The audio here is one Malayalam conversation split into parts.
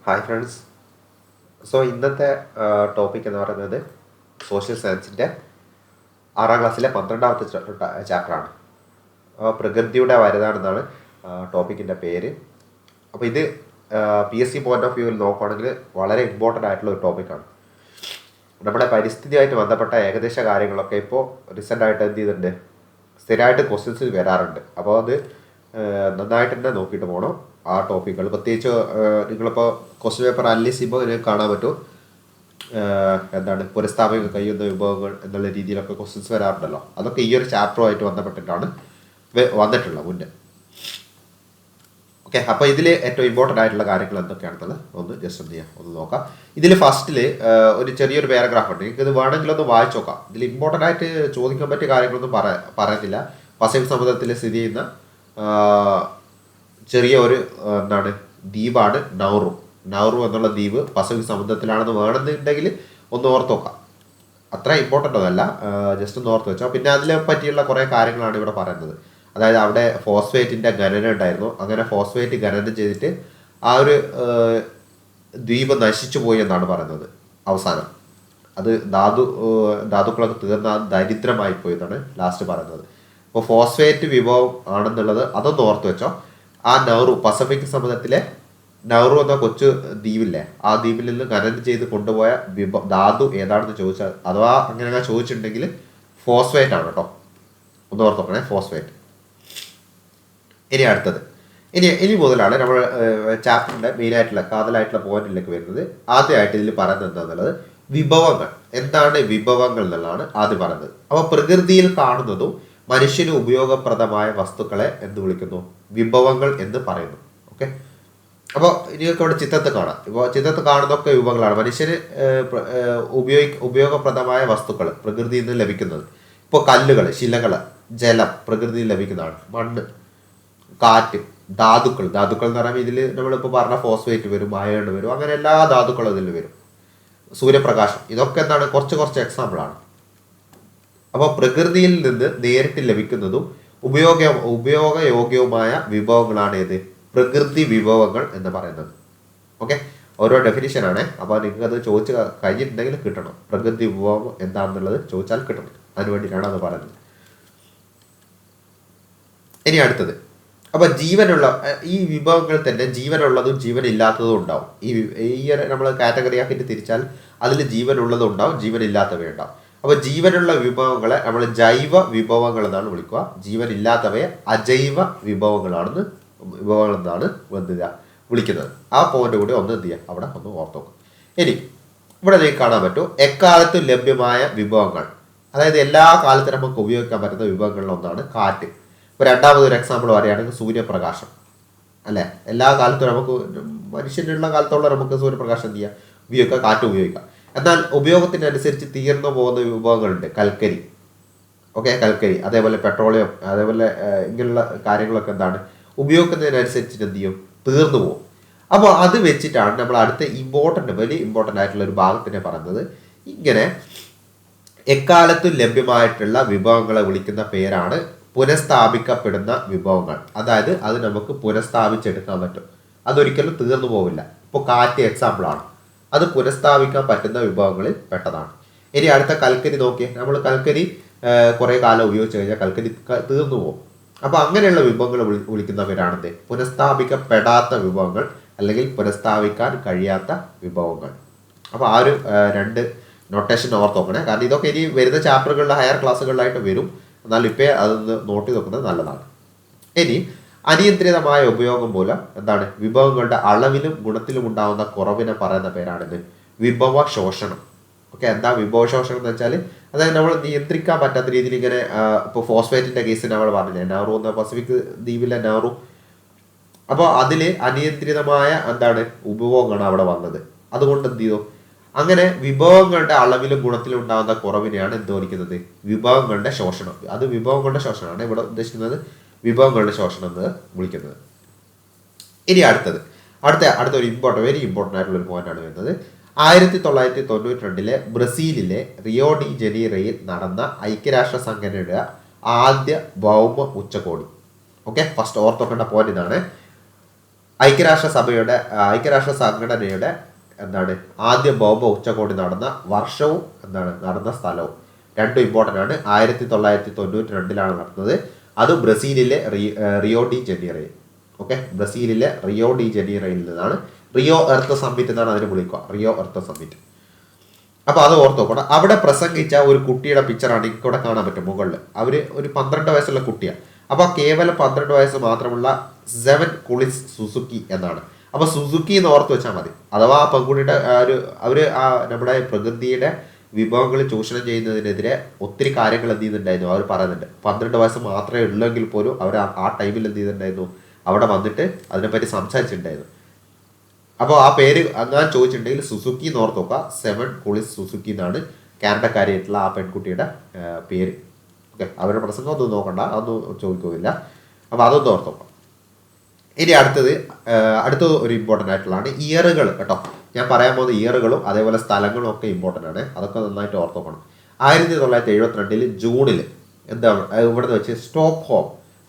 Hi friends. ഇന്നത്തെ ടോപ്പിക് എന്ന് പറയുന്നത് സോഷ്യൽ സയൻസിൻ്റെ 6ാം ക്ലാസ്സിലെ 12ാമത്തെ ചാപ്റ്ററാണ്. പ്രകൃതിയുടെ വരതാണെന്നാണ് ടോപ്പിക്കിൻ്റെ പേര്. അപ്പോൾ ഇത് PSC പോയിന്റ് ഓഫ് വ്യൂവിൽ നോക്കുകയാണെങ്കിൽ വളരെ ഇമ്പോർട്ടൻ്റ് ആയിട്ടുള്ള ഒരു ടോപ്പിക്കാണ്. നമ്മുടെ പരിസ്ഥിതിയായിട്ട് ബന്ധപ്പെട്ട ഏകദേശ കാര്യങ്ങളൊക്കെ ഇപ്പോൾ റീസെൻ്റായിട്ട് എന്ത് ചെയ്തിട്ടുണ്ട്, സ്ഥിരമായിട്ട് ക്വസ്റ്റ്യൻസ് വരാറുണ്ട്. അപ്പോൾ അത് നന്നായിട്ട് തന്നെ നോക്കിയിട്ട് പോകണം ആ ടോപ്പിക്കുകൾ. പ്രത്യേകിച്ച് നിങ്ങളിപ്പോൾ ക്വസ്റ്റ്യൻ പേപ്പർ അനലൈസ് ചെയ്യുമ്പോൾ നിങ്ങൾക്ക് കാണാൻ പറ്റും പുനഃസ്ഥാപിക കഴിയുന്ന വിഭവങ്ങൾ എന്നുള്ള രീതിയിലൊക്കെ ക്വസ്റ്റ്യൻസ് വരാറുണ്ടല്ലോ. അതൊക്കെ ഈ ഒരു ചാപ്റ്ററുമായിട്ട് ബന്ധപ്പെട്ടിട്ടാണ് വന്നിട്ടുള്ളത് മുന്നേ. ഓക്കെ, അപ്പോൾ ഇതിൽ ഏറ്റവും ഇമ്പോർട്ടൻ്റ് ആയിട്ടുള്ള കാര്യങ്ങൾ എന്തൊക്കെയാണെന്നുള്ളത് ഒന്ന് ജസ്റ്റ് ഒന്ന് നോക്കാം. ഇതിൽ ഫസ്റ്റിൽ ഒരു ചെറിയൊരു പാരഗ്രാഫ് ഉണ്ട്. നിങ്ങൾക്ക് ഇത് വേണമെങ്കിലൊന്ന് വായിച്ചു നോക്കാം. ഇതിൽ ഇമ്പോർട്ടൻ്റ് ആയിട്ട് ചോദിക്കാൻ പറ്റിയ കാര്യങ്ങളൊന്നും പറയുന്നില്ല. പസഫിക് സമുദ്രത്തിൽ സ്ഥിതി ചെയ്യുന്ന ചെറിയ ഒരു ദ്വീപാണ് നൗറു എന്നുള്ള ദ്വീപ് പസഫിക് സമുദ്രത്തിലാണെന്ന് വേണമെന്നുണ്ടെങ്കിൽ ഒന്ന് ഓർത്ത് നോക്കാം. അത്ര ഇമ്പോർട്ടൻ്റ് ഒന്നല്ല, ജസ്റ്റ് ഒന്ന് ഓർത്ത് വെച്ചോ. പിന്നെ അതിനെ പറ്റിയുള്ള കുറേ കാര്യങ്ങളാണ് ഇവിടെ പറയുന്നത്. അതായത് അവിടെ ഫോസ്ഫേറ്റിൻ്റെ ഖനനം ഉണ്ടായിരുന്നു. അങ്ങനെ ഫോസ്ഫേറ്റ് ഖനനം ചെയ്തിട്ട് ആ ഒരു ദ്വീപ് നശിച്ചു പോയി എന്നാണ് പറയുന്നത്. അവസാനം അത് ധാതുക്കളൊക്കെ തീർന്ന ദരിദ്രമായി പോയി എന്നാണ് ലാസ്റ്റ് പറയുന്നത്. അപ്പോൾ ഫോസ്ഫേറ്റ് വിഭവം ആണെന്നുള്ളത് അതൊന്ന് ഓർത്ത് വെച്ചോ. ആ നൗറു, പസഫിക് സമുദ്രത്തിലെ നൗറു എന്ന കൊച്ചു ദ്വീപില്ലേ, ആ ദ്വീപിൽ നിന്ന് ഖനനം ചെയ്ത് കൊണ്ടുപോയ ധാതു ഏതാണെന്ന് ചോദിച്ചാൽ, അഥവാ അങ്ങനെ ചോദിച്ചിട്ടുണ്ടെങ്കിൽ ഫോസ്ഫേറ്റ് ആണ് കേട്ടോ. ഒന്ന് ഓർത്ത് നോക്കണേ, ഫോസ്ഫേറ്റ്. ഇനി അടുത്തത്, ഇനി മുതലാണ് നമ്മൾ ചാപ്റ്ററിൻ്റെ മെയിനായിട്ടുള്ള കാതലായിട്ടുള്ള പോയിന്റിലേക്ക് വരുന്നത്. ആദ്യമായിട്ട് ഇതിൽ പറയുന്നത് എന്താണെന്നുള്ളത് വിഭവങ്ങൾ. എന്താണ് വിഭവങ്ങൾ എന്നുള്ളതാണ് ആദ്യം പറയുന്നത്. അപ്പോൾ പ്രകൃതിയിൽ കാണുന്നതും മനുഷ്യന് ഉപയോഗപ്രദമായ വസ്തുക്കളെ എന്ത് വിളിക്കുന്നു? വിഭവങ്ങൾ എന്ന് പറയുന്നു. ഓക്കെ, അപ്പോൾ നിങ്ങൾക്ക് ഇവിടെ ചിത്രത്തിൽ കാണാം. ഇപ്പോൾ ചിത്രത്തിൽ കാണുന്നതൊക്കെ വിഭവങ്ങളാണ്, മനുഷ്യന് ഉപയോഗപ്രദമായ വസ്തുക്കൾ പ്രകൃതിയിൽ നിന്ന് ലഭിക്കുന്നത്. ഇപ്പോൾ കല്ലുകൾ, ശിലകൾ, ജലം പ്രകൃതിയിൽ ലഭിക്കുന്നതാണ്. മണ്ണ്, കാറ്റ്, ധാതുക്കൾ എന്ന് പറയുമ്പോൾ ഇതിൽ നമ്മളിപ്പോൾ പറഞ്ഞ ഫോസ്ഫേറ്റ് വരും, അയൺ വരും, അങ്ങനെ എല്ലാ ധാതുക്കളും ഇതിൽ വരും. സൂര്യപ്രകാശം, ഇതൊക്കെ എന്താണ് കുറച്ച് എക്സാമ്പിളാണ്. അപ്പോൾ പ്രകൃതിയിൽ നിന്ന് നേരിട്ട് ലഭിക്കുന്നതും ഉപയോഗയോഗ്യവുമായ വിഭവങ്ങളാണ് ഏത്? പ്രകൃതി വിഭവങ്ങൾ എന്ന് പറയുന്നത്. ഓക്കെ, ഓരോ ഡെഫിനിഷനാണ്. അപ്പോൾ നിങ്ങൾക്ക് അത് ചോദിച്ച് കഴിഞ്ഞിട്ടുണ്ടെങ്കിൽ കിട്ടണം. പ്രകൃതി വിഭവം എന്താണെന്നുള്ളത് ചോദിച്ചാൽ കിട്ടണം. അതിനു വേണ്ടിയിട്ടാണ് അത് പറയുന്നത്. ഇനി അടുത്തത്, അപ്പോൾ ജീവനുള്ള ഈ വിഭവങ്ങൾ തന്നെ ജീവനുള്ളതും ജീവനില്ലാത്തതും ഉണ്ടാവും. ഈ നമ്മൾ കാറ്റഗറി ആക്കിയിട്ട് തിരിച്ചാൽ അതിൽ ജീവനുള്ളതും ഉണ്ടാവും, ജീവനില്ലാത്തവയുണ്ടാവും. അപ്പോൾ ജീവനുള്ള വിഭവങ്ങളെ നമ്മൾ ജൈവ വിഭവങ്ങൾ എന്നാണ് വിളിക്കുക. ജീവനില്ലാത്തവയെ അജൈവ വിഭവങ്ങളെന്നാണ് വിളിക്കുന്നത്. ആ പോയിന്റ് കൂടി ഒന്ന് എന്ത് ചെയ്യുക, അവിടെ ഒന്ന് ഓർത്ത് നോക്കുക. ഇനി ഇവിടെ നിങ്ങൾക്ക് കാണാൻ പറ്റും എക്കാലത്തും ലഭ്യമായ വിഭവങ്ങൾ. അതായത് എല്ലാ കാലത്തും നമുക്ക് ഉപയോഗിക്കാൻ പറ്റുന്ന വിഭവങ്ങളിൽ ഒന്നാണ് കാറ്റ്. ഇപ്പോൾ രണ്ടാമതൊരു എക്സാമ്പിൾ പറയുകയാണെങ്കിൽ സൂര്യപ്രകാശം അല്ലേ. എല്ലാ കാലത്തും നമുക്ക് മനുഷ്യനുള്ള കാലത്തോളം നമുക്ക് സൂര്യപ്രകാശം എന്ത് ചെയ്യാം, ഉപയോഗിക്കാം, കാറ്റ് ഉപയോഗിക്കാം. എന്നാൽ ഉപയോഗത്തിനനുസരിച്ച് തീർന്നു പോകുന്ന വിഭവങ്ങളുണ്ട്. കൽക്കരി, ഓക്കെ, കൽക്കരി, അതേപോലെ പെട്രോളിയം, അതേപോലെ ഇങ്ങനെയുള്ള കാര്യങ്ങളൊക്കെ എന്താണ് ഉപയോഗിക്കുന്നതിനനുസരിച്ചിട്ട് എന്ത് ചെയ്യും, തീർന്നു പോകും. അപ്പോൾ അത് വെച്ചിട്ടാണ് നമ്മൾ അടുത്ത വലിയ ഇമ്പോർട്ടൻ്റ് ആയിട്ടുള്ള ഒരു ഭാഗത്തിനെ പറയുന്നത്. ഇങ്ങനെ എക്കാലത്തും ലഭ്യമായിട്ടുള്ള വിഭവങ്ങളെ വിളിക്കുന്ന പേരാണ് പുനഃസ്ഥാപിക്കപ്പെടുന്ന വിഭവങ്ങൾ. അതായത് അത് നമുക്ക് പുനഃസ്ഥാപിച്ചെടുക്കാൻ പറ്റും, അതൊരിക്കലും തീർന്നു പോവില്ല. ഇപ്പോൾ കാറ്റ് എക്സാമ്പിളാണ്, അത് പുനഃസ്ഥാപിക്കാൻ പറ്റുന്ന വിഭവങ്ങളിൽ പെട്ടതാണ്. ഇനി അടുത്ത കൽക്കരി നോക്കിയേ, നമ്മൾ കൽക്കരി കുറേ കാലം ഉപയോഗിച്ച് കഴിഞ്ഞാൽ കൽക്കരി തീർന്നു പോകും. അപ്പോൾ അങ്ങനെയുള്ള വിഭവങ്ങൾ വിളിക്കുന്നവരാണെന്ത്? പുനഃസ്ഥാപിക്കപ്പെടാത്ത വിഭവങ്ങൾ, അല്ലെങ്കിൽ പുനഃസ്ഥാപിക്കാൻ കഴിയാത്ത വിഭവങ്ങൾ. അപ്പോൾ ആ ഒരു രണ്ട് നൊട്ടേഷൻ ഓർത്ത് നോക്കണേ. കാരണം ഇതൊക്കെ ഇനി വരുന്ന ചാപ്റ്ററുകളിൽ ഹയർ ക്ലാസ്സുകളിലായിട്ട് വരും. എന്നാൽ ഇപ്പോൾ അതൊന്ന് നോട്ട് ചെയ്ത് നോക്കുന്നത് നല്ലതാണ്. ഇനി അനിയന്ത്രിതമായ ഉപയോഗം മൂലം വിഭവങ്ങളുടെ അളവിലും ഗുണത്തിലും ഉണ്ടാകുന്ന കുറവിനെ പറയുന്ന പേരാണിത് വിഭവ ശോഷണം. ഓക്കെ, എന്താ വിഭവ ശോഷണം എന്ന് വെച്ചാൽ, അതായത് നമ്മൾ നിയന്ത്രിക്കാൻ പറ്റാത്ത രീതിയിൽ ഇങ്ങനെ ഇപ്പോൾ ഫോസ്ഫേറ്റിൻ്റെ കേസ് നമ്മൾ പറഞ്ഞില്ലേ, നൗറു എന്ന പസഫിക് ദ്വീപിലെ നൗറു. അപ്പോൾ അതിൽ അനിയന്ത്രിതമായ ഉപഭോഗമാണ് അവിടെ വന്നത്. അതുകൊണ്ട് എന്ത് ചെയ്തു, അങ്ങനെ വിഭവങ്ങളുടെ അളവിലും ഗുണത്തിലും ഉണ്ടാകുന്ന കുറവിനെയാണ് എന്ത് വിളിക്കുന്നത്? വിഭവങ്ങളുടെ ശോഷണം. അത് വിഭവങ്ങളുടെ ശോഷണമാണ് ഇവിടെ ഉദ്ദേശിക്കുന്നത്, വിഭവങ്ങളുടെ ശോഷണം എന്ന് വിളിക്കുന്നത്. ഇനി അടുത്തൊരു വെരി ഇമ്പോർട്ടൻ്റ് ആയിട്ടുള്ള ഒരു പോയിന്റാണ് വരുന്നത്. 1992 ബ്രസീലിലെ റിയോ ഡി ജനീറോയിൽ നടന്ന ഐക്യരാഷ്ട്ര സംഘടനയുടെ ആദ്യ ഭൗമ ഉച്ചകോടി. ഓക്കെ, ഫസ്റ്റ് ഓർത്തോക്കേണ്ട പോയിന്റ് ഇതാണ്. ഐക്യരാഷ്ട്ര സംഘടനയുടെ എന്താണ് ആദ്യ ബോംബ് ഉച്ചകോടി നടന്ന വർഷവും നടന്ന സ്ഥലവും രണ്ടും ഇമ്പോർട്ടൻ്റ് ആണ്. 1992 നടന്നത്. അത് ബ്രസീലിലെ റിയോ ഡി ജനീറോയിൽ. ഓക്കെ, ബ്രസീലിലെ റിയോ ഡി ജനീറോയിൽ നിന്നാണ്. റിയോ എർത്ത് സമ്മിറ്റ് എന്നാണ് അതിന് വിളിക്കുക, റിയോ എർത്ത് സമ്മിറ്റ്. അപ്പോൾ അത് ഓർത്ത് നോക്കണം. അവിടെ പ്രസംഗിച്ച ഒരു കുട്ടിയുടെ പിക്ചറാണ് ഇവിടെ കാണാൻ പറ്റും മുകളിൽ. അവർ ഒരു 12 വയസ്സുള്ള കുട്ടിയാണ്. അപ്പോൾ കേവലം 12 വയസ്സ് മാത്രമുള്ള സെവൻ കുളിസ് സുസുക്കി എന്നാണ്. അപ്പോൾ സുസുക്കി എന്ന് ഓർത്ത് വെച്ചാൽ മതി. അഥവാ ആ പെൺകുട്ടിയുടെ അവർ നമ്മുടെ പ്രകൃതിയുടെ വിഭവങ്ങൾ ചൂഷണം ചെയ്യുന്നതിനെതിരെ ഒത്തിരി കാര്യങ്ങൾ എന്ത് ചെയ്യുന്നുണ്ടായിരുന്നു, അവർ പറയുന്നുണ്ട്. 12 വയസ്സ് മാത്രമേ ഉള്ളെങ്കിൽ പോലും അവർ ആ ടൈമിൽ എന്ത് ചെയ്തിട്ടുണ്ടായിരുന്നു, അവിടെ വന്നിട്ട് അതിനെപ്പറ്റി സംസാരിച്ചിട്ടുണ്ടായിരുന്നു. അപ്പോൾ ആ പേര് അങ്ങനെ ചോദിച്ചിട്ടുണ്ടെങ്കിൽ സുസുക്കി എന്ന് ഓർത്ത് നോക്കുക. സെവൻ കുളിസ് സുസുക്കി എന്നാണ് കാനഡക്കാരിയായിട്ടുള്ള ആ പെൺകുട്ടിയുടെ പേര്. ഓക്കെ, അവരുടെ പ്രസംഗം ഒന്നും നോക്കണ്ട, അതൊന്നും ചോദിക്കുകയില്ല. അപ്പോൾ അതൊന്നും ഓർത്ത് നോക്കാം. ഇനി അടുത്തത് ഒരു ഇമ്പോർട്ടൻ്റ് ആയിട്ടുള്ളതാണ് ഇയറുകൾ കേട്ടോ. ഞാൻ പറയാൻ പോകുന്ന ഇയറുകളും അതേപോലെ സ്ഥലങ്ങളും ഒക്കെ ഇമ്പോർട്ടൻ്റ് ആണ്. അതൊക്കെ നന്നായിട്ട് ഓർത്ത് നോക്കണം. 1972 ജൂണിൽ എന്താണ് ഇവിടുന്ന് വെച്ച്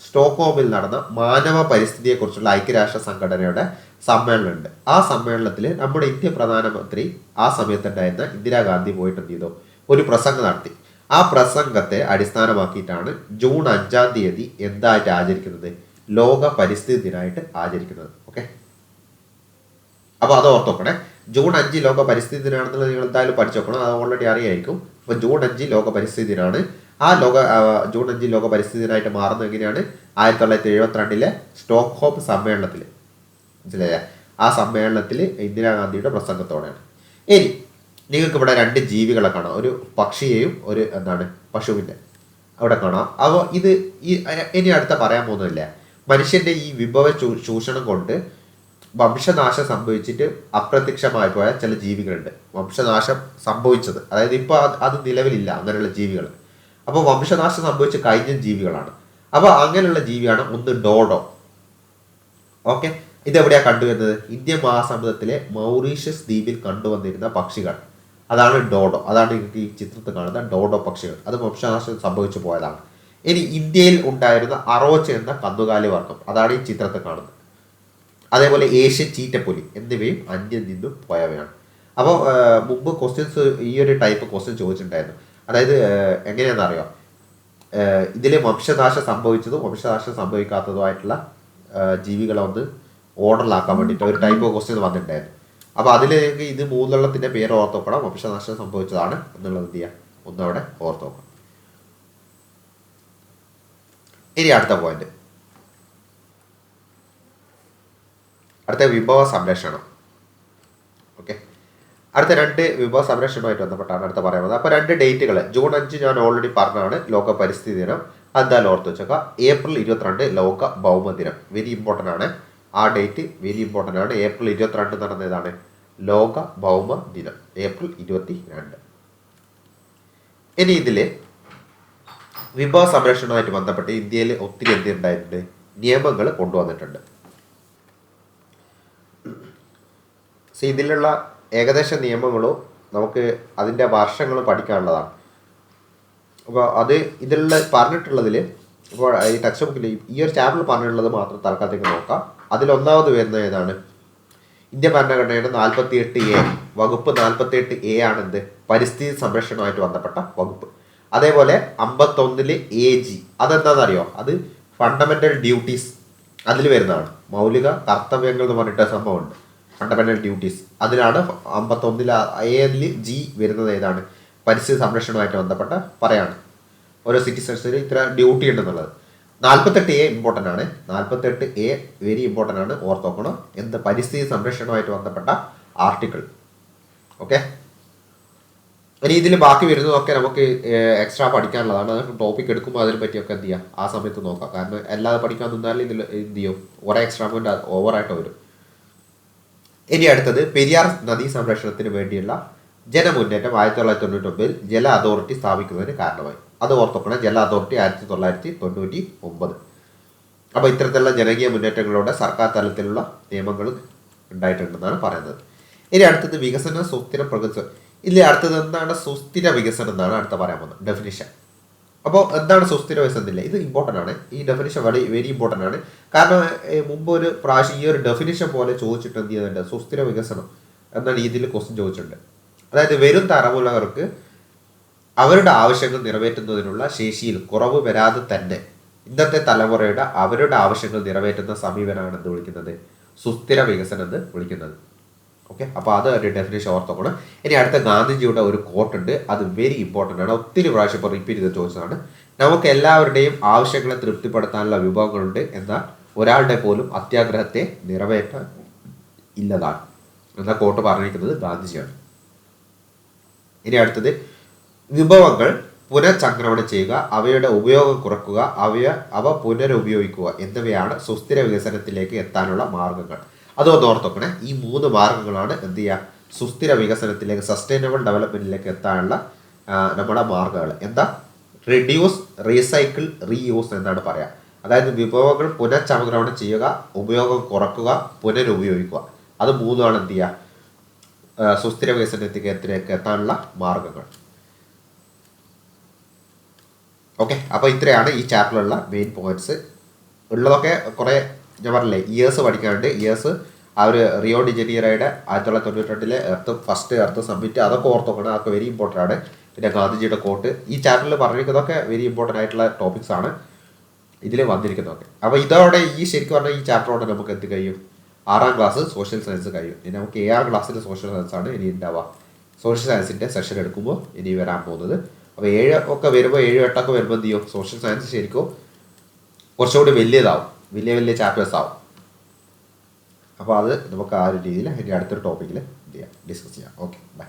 സ്റ്റോക്ക്ഹോമിൽ നടന്ന മാനവ പരിസ്ഥിതിയെക്കുറിച്ചുള്ള ഐക്യരാഷ്ട്ര സംഘടനയുടെ സമ്മേളനമുണ്ട്. ആ സമ്മേളനത്തിൽ നമ്മുടെ ഇന്ത്യ പ്രധാനമന്ത്രി ആ സമയത്തുണ്ടായിരുന്ന ഇന്ദിരാഗാന്ധി പോയിട്ട് എന്ത് ചെയ്തു, ഒരു പ്രസംഗം നടത്തി. ആ പ്രസംഗത്തെ അടിസ്ഥാനമാക്കിയിട്ടാണ് ജൂൺ 5-ാം തീയതി എന്തായിട്ട് ആചരിക്കുന്നത്, ലോക പരിസ്ഥിതി ദിനമായിട്ട് ആചരിക്കുന്നത്. ഓക്കെ, അപ്പോൾ അത് ഓർത്ത് നോക്കണേ. ജൂൺ 5 ലോക പരിസ്ഥിതി ദിനമാണെന്നുള്ളത് നിങ്ങൾ എന്തായാലും പഠിച്ചു നോക്കണം, അത് ഓൾറെഡി അറിയായിരിക്കും. അപ്പോൾ ജൂൺ 5 ലോക പരിസ്ഥിതി ദിനമാണ്. ജൂൺ 5 ലോക പരിസ്ഥിതി ദിനമായിട്ട് മാറുന്നത് എങ്ങനെയാണ്, 1972 സ്റ്റോക്ക്ഹോം സമ്മേളനത്തിൽ, മനസ്സിലായ ആ സമ്മേളനത്തിൽ ഇന്ദിരാഗാന്ധിയുടെ പ്രസംഗത്തോടെയാണ്. ഇനി നിങ്ങൾക്ക് ഇവിടെ 2 ജീവികളെ കാണാം, ഒരു പക്ഷിയെയും ഒരു പശുവിൻ്റെ അവിടെ കാണാം. അപ്പോൾ ഇനി അടുത്ത പറയാൻ പോകുന്നില്ല. മനുഷ്യന്റെ ഈ വിഭവ ചൂഷണം കൊണ്ട് വംശനാശം സംഭവിച്ചിട്ട് അപ്രത്യക്ഷമായി പോയ ചില ജീവികളുണ്ട്. വംശനാശം സംഭവിച്ചത്, അതായത് ഇപ്പോൾ അത് നിലവിലില്ല അങ്ങനെയുള്ള ജീവികൾ. അപ്പോൾ വംശനാശം സംഭവിച്ച് കഴിഞ്ഞ ജീവികളാണ്. അപ്പോൾ അങ്ങനെയുള്ള ജീവിയാണ് ഒന്ന് ഡോഡോ. ഓക്കെ, ഇതെവിടെയാണ് കണ്ടുവരുന്നത്, ഇന്ത്യൻ മഹാസമുദ്രത്തിലെ മൗറീഷ്യസ് ദ്വീപിൽ കണ്ടുവന്നിരുന്ന പക്ഷികൾ, അതാണ് ഡോഡോ. അതാണ് നിങ്ങൾക്ക് ഈ ചിത്രത്തിൽ കാണുന്ന ഡോഡോ പക്ഷികൾ. അത് വംശനാശം സംഭവിച്ചു പോയതാണ്. ഇനി ഇന്ത്യയിൽ ഉണ്ടായിരുന്ന അറോച്ച് എന്ന കന്നുകാലി വർഗം, അതാണ് ഈ ചിത്രത്തിൽ കാണുന്നത്. അതേപോലെ ഏഷ്യൻ ചീറ്റപ്പുലി എന്നിവയും അന്യം നിന്നും പോയവയാണ്. അപ്പോൾ മുമ്പ് ക്വസ്റ്റ്യൻസ് ഈ ഒരു ടൈപ്പ് ക്വസ്റ്റ്യൻ ചോദിച്ചിട്ടുണ്ടായിരുന്നു. അതായത് എങ്ങനെയാണെന്ന് അറിയാം, ഇതിൽ വംശനാശം സംഭവിച്ചതും വംശനാശം സംഭവിക്കാത്തതുമായിട്ടുള്ള ജീവികളെ ഒന്ന് ഓർഡറിലാക്കാൻ വേണ്ടിയിട്ട് ഒരു ടൈപ്പ് ക്വസ്റ്റ്യൻ വന്നിട്ടുണ്ടായിരുന്നു. അപ്പോൾ അതിൽ ഇത് 3 പേര് ഓർത്ത് നോക്കണം. വംശനാശം സംഭവിച്ചതാണ് എന്നുള്ളത് എന്ത് ചെയ്യുക, ഒന്നവിടെ ഓർത്ത് നോക്കണം. ഇനി അടുത്ത പോയിന്റ്, അടുത്ത വിഭവ സംരക്ഷണം. ഓക്കെ, അടുത്ത 2 വിഭവ സംരക്ഷണവുമായിട്ട് ബന്ധപ്പെട്ടാണ് അടുത്ത പറയുന്നത്. അപ്പോൾ 2 ഡേറ്റുകൾ, ജൂൺ 5 ഞാൻ ഓൾറെഡി പറഞ്ഞാണ് ലോക പരിസ്ഥിതി ദിനം, എന്തായാലും ഓർത്ത് വെച്ചേക്കുക. ഏപ്രിൽ 22 ലോക ഭൗമദിനം, വെരി ഇമ്പോർട്ടൻ്റ് ആണ്. ആ ഡേറ്റ് വെരി ഇമ്പോർട്ടൻ്റ് ആണ്. ഏപ്രിൽ 22 നടന്നതാണ് ലോക ഭൗമ ദിനം, ഏപ്രിൽ 22. ഇനി ഇതിൽ വിഭവ സംരക്ഷണവുമായിട്ട് ബന്ധപ്പെട്ട് ഇന്ത്യയിൽ ഒത്തിരി എന്തുണ്ടായിട്ടുണ്ട്, നിയമങ്ങൾ കൊണ്ടുവന്നിട്ടുണ്ട്. ഇതിലുള്ള ഏകദേശ നിയമങ്ങളോ നമുക്ക് അതിൻ്റെ വർഷങ്ങളും പഠിക്കാനുള്ളതാണ്. അപ്പോൾ ഇതിലുള്ള പറഞ്ഞിട്ടുള്ളതിൽ ഇപ്പോൾ ഈ ടെക്സ്റ്റ് ബുക്കിൽ ഈ ഒരു ചാപ്റ്ററിൽ പറഞ്ഞിട്ടുള്ളത് മാത്രം തൽക്കാലത്തേക്ക് നോക്കാം. അതിലൊന്നാമത് വരുന്നത് ഏതാണ്, ഇന്ത്യൻ ഭരണഘടനയുടെ 48A വകുപ്പ് 48A ആണെന്ത്, പരിസ്ഥിതി സംരക്ഷണവുമായിട്ട് ബന്ധപ്പെട്ട വകുപ്പ്. അതേപോലെ 51 AG അതെന്താണെന്നറിയോ, അത് ഫണ്ടമെൻ്റൽ ഡ്യൂട്ടീസ് അതിൽ വരുന്നതാണ്. മൗലിക കർത്തവ്യങ്ങൾ എന്ന് പറഞ്ഞിട്ട് സംഭവമുണ്ട്, ഫണ്ടമെൻ്റൽ ഡ്യൂട്ടീസ്. അതിലാണ് 51 A G വരുന്നത്. ഏതാണ്, പരിസ്ഥിതി സംരക്ഷണവുമായിട്ട് ബന്ധപ്പെട്ട പറയാണ് ഓരോ സിറ്റിസൺസിന് ഇത്ര ഡ്യൂട്ടി ഉണ്ടെന്നുള്ളത്. 48A ഇമ്പോർട്ടൻ്റ് ആണ്. 48A വെരി ഇമ്പോർട്ടൻ്റ് ആണ്, ഓർത്ത് നോക്കണം. എന്ത്, പരിസ്ഥിതി സംരക്ഷണവുമായിട്ട് ബന്ധപ്പെട്ട ആർട്ടിക്കിൾ. ഓക്കെ, ഇനി ഇതിൽ ബാക്കി വരുന്നതൊക്കെ നമുക്ക് എക്സ്ട്രാ പഠിക്കാനുള്ളതാണ്. അത് ടോപ്പിക് എടുക്കുമ്പോൾ അതിനെ പറ്റിയൊക്കെ എന്ത് ചെയ്യുക, ആ സമയത്ത് നോക്കാം. കാരണം അല്ലാതെ പഠിക്കാൻ നിന്നാലും ഇതിൽ എന്ത് ചെയ്യും, കുറേ എക്സ്ട്രാ പോയിന്റ് ഓവറായിട്ട് വരും. ഇനി അടുത്തത് പെരിയാർ നദീ സംരക്ഷണത്തിന് വേണ്ടിയുള്ള ജനമുന്നേറ്റം 1999 ജല അതോറിറ്റി സ്ഥാപിക്കുന്നതിന് കാരണമായി. അത് ഓർത്തോക്കണം, ജല അതോറിറ്റി 1999. അപ്പോൾ ഇത്തരത്തിലുള്ള ജനകീയ മുന്നേറ്റങ്ങളോടെ സർക്കാർ തലത്തിലുള്ള നിയമങ്ങളും ഉണ്ടായിട്ടുണ്ടെന്നാണ് പറയുന്നത്. ഇനി അടുത്തത് വികസന സുസ്ഥിര പ്രകൃതി. ഇതിൽ അടുത്തത് എന്താണ്, സുസ്ഥിര വികസനം എന്നാണ് അടുത്ത പറയാൻ പോകുന്നത് ഡെഫിനിഷൻ. അപ്പോൾ എന്താണ് സുസ്ഥിര വികസനത്തില്ല, ഇത് ഇമ്പോർട്ടൻ്റ് ആണ്. ഈ ഡെഫിനിഷൻ വെരി ഇമ്പോർട്ടൻ്റ് ആണ്. കാരണം മുമ്പ് ഒരു പ്രാവശ്യം ഈ ഒരു ഡെഫിനിഷൻ പോലെ ചോദിച്ചിട്ട് എന്ത് ചെയ്യുന്നുണ്ട്, സുസ്ഥിര വികസനം എന്ന രീതിയിൽ ക്വസ്റ്റ്യൻ ചോദിച്ചിട്ടുണ്ട്. അതായത് വരും തലമുറകൾക്ക് അവരുടെ ആവശ്യങ്ങൾ നിറവേറ്റുന്നതിനുള്ള ശേഷിയിൽ കുറവ് വരാതെ തന്നെ ഇന്നത്തെ തലമുറയുടെ അവരുടെ ആവശ്യങ്ങൾ നിറവേറ്റുന്ന സമീപനമാണ് എന്ത് വിളിക്കുന്നത്, സുസ്ഥിര വികസനം എന്ന് വിളിക്കുന്നത്. ഓക്കെ, അപ്പോൾ അത് ഒരു ഡെഫിനേഷൻ ഓർത്തോക്കണം. ഇനി അടുത്ത ഗാന്ധിജിയുടെ ഒരു കോട്ട് ഉണ്ട്, അത് വെരി ഇമ്പോർട്ടൻ്റ് ആണ്. ഒത്തിരി പ്രാവശ്യം ഇപ്പോൾ റിപ്പീറ്റ് ചെയ്ത് ചോദിച്ചതാണ്. നമുക്ക് എല്ലാവരുടെയും ആവശ്യങ്ങളെ തൃപ്തിപ്പെടുത്താനുള്ള വിഭവങ്ങളുണ്ട്, എന്നാൽ ഒരാളുടെ പോലും അത്യാഗ്രഹത്തെ നിറവേറ്റാൻ ഇല്ലതാണ് എന്ന കോട്ട് പറഞ്ഞിരിക്കുന്നത് ഗാന്ധിജിയാണ്. ഇനി അടുത്തത് വിഭവങ്ങൾ പുനഃചംക്രമണം ചെയ്യുക, അവയുടെ ഉപയോഗം കുറയ്ക്കുക, അവ പുനരുപയോഗിക്കുക എന്നിവയാണ് സുസ്ഥിര വികസനത്തിലേക്ക് എത്താനുള്ള മാർഗങ്ങൾ. അതൊന്ന് ഓർത്തോക്കണേ. ഈ 3 മാർഗങ്ങളാണ് എന്ത് ചെയ്യുക, സുസ്ഥിര വികസനത്തിലേക്ക്, സസ്റ്റൈനബിൾ ഡെവലപ്മെന്റിലേക്ക് എത്താനുള്ള നമ്മുടെ മാർഗങ്ങൾ. എന്താ, റിഡ്യൂസ്, റീസൈക്കിൾ, റീയൂസ് എന്നാണ് പറയാം. അതായത് വിഭവങ്ങൾ പുനഃചംക്രമണം ചെയ്യുക, ഉപയോഗം കുറയ്ക്കുക, പുനരുപയോഗിക്കുക. അത് 3ആണ് എന്ത് ചെയ്യുക, സുസ്ഥിര വികസനത്തിലേക്ക് എത്താനുള്ള മാർഗങ്ങൾ. ഓക്കെ, അപ്പോൾ ഇത്രയാണ് ഈ ചാപ്റ്ററിലുള്ള മെയിൻ പോയിന്റ്സ്. ഉള്ളതൊക്കെ കുറേ ഞാൻ പറഞ്ഞില്ലേ, ഇയേഴ്സ് പഠിക്കാനുണ്ട്. ഇയേഴ്സ് ആ ഒരു റിയോ ഡി ജനീറോയുടെ 1992 ഫസ്റ്റ് എർത്ത് സമ്മിറ്റ്, അതൊക്കെ ഓർത്തോക്കണം, അതൊക്കെ വെരി ഇമ്പോർട്ടൻ്റ് ആണ്. പിന്നെ ഗാന്ധിജിയുടെ കോട്ട്, ഈ ചാപ്റ്ററിൽ പറഞ്ഞിരിക്കുന്നതൊക്കെ വെരി ഇമ്പോർട്ടൻ്റ് ആയിട്ടുള്ള ടോപ്പിക്സ് ആണ് ഇതിൽ വന്നിരിക്കുന്നതൊക്കെ. അപ്പോൾ ഇതോടെ ഈ ശരിക്കും പറഞ്ഞാൽ ഈ ചാപ്റ്ററോടെ നമുക്ക് എന്ത് കഴിയും, 6ാം ക്ലാസ് സോഷ്യൽ സയൻസ് കഴിയും. ഇനി നമുക്ക് 7ാം ക്ലാസ്സിൽ സോഷ്യൽ സയൻസ് ആണ് ഇനി ഉണ്ടാവുക. സോഷ്യൽ സയൻസിൻ്റെ സെഷൻ എടുക്കുമ്പോൾ ഇനി വരാൻ പോകുന്നത്. അപ്പോൾ 7 ഒക്കെ വരുമ്പോൾ 7, 8 ഒക്കെ വരുമ്പോൾ എന്ത് ചെയ്യും, സോഷ്യൽ സയൻസ് ശരിക്കും കുറച്ചുകൂടി വലിയതാവും, വലിയ ചാപ്റ്റേഴ്സ് ആവും. അപ്പോൾ അത് നമുക്ക് ആ ഒരു രീതിയിൽ ഇനി അടുത്തൊരു ടോപ്പിക്കിൽ ഡിസ്കസ് ചെയ്യാം. Okay, by.